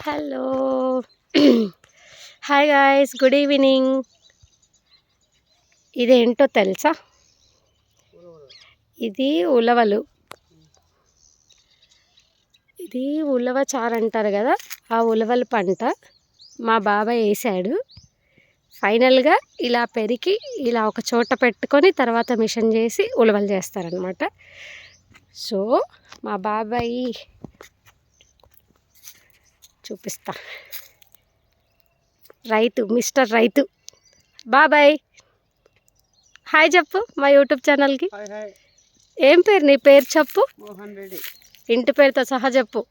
Hello hi guys, good evening. ఇదేంటో తెలుసా? ఇది ఉలవలు. ఇది ఉలవ చారు అంటారు కదా, ఆ ఉలవల పంట మా బాబాయ్ వేసాడు. ఫైనల్గా ఇలా పెరికి ఇలా ఒక చోట పెట్టుకొని తర్వాత మిషన్ చేసి ఉలవలు చేస్తారనమాట. సో మా బాబాయ్ చూపిస్తా, రైతు, మిస్టర్ రైతు. బాబాయ్ హాయ్ చెప్పు మా యూట్యూబ్ ఛానల్కి. ఏం పేరు నీ పేరు చెప్పు? మోహన్ రెడ్డి. ఇంటి పేరుతో సహా చెప్పు.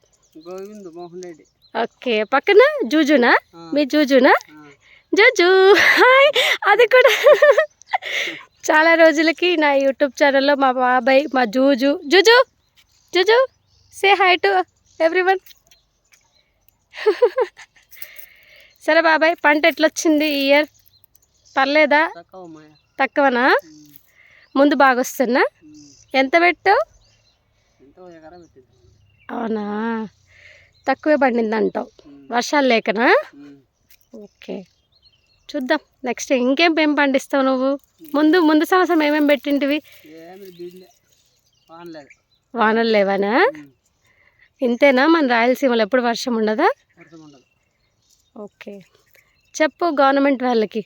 గోవింద్ మోహన్ రెడ్డి. ఓకే, పక్కన జూజునా? మీ జూజునా? జూజు హాయ్. అది కూడా చాలా రోజులకి నా యూట్యూబ్ ఛానల్లో మా బాబాయ్, మా జూజు జూజు జూజు సే హాయ్ టు ఎవ్రీవన్. సరే బాబాయ్, పంట ఎట్లొచ్చింది ఈ ఇయర్? పర్లేదా? తక్కువనా? ముందు బాగా వస్తున్నా? ఎంత పెట్టావు? అవునా, తక్కువే పండింది అంటావు, వర్షాలు లేకనా? ఓకే, చూద్దాం నెక్స్ట్ ఇంకేం పండిస్తావు నువ్వు. ముందు సంవత్సరం ఏమేమి పెట్టింటివి? వానలు లేవనా? ఇంతేనా? మన రాయలసీమలో ఎప్పుడు వర్షం ఉండదా? ఓకే, చెప్పు గవర్నమెంట్ వాళ్ళకి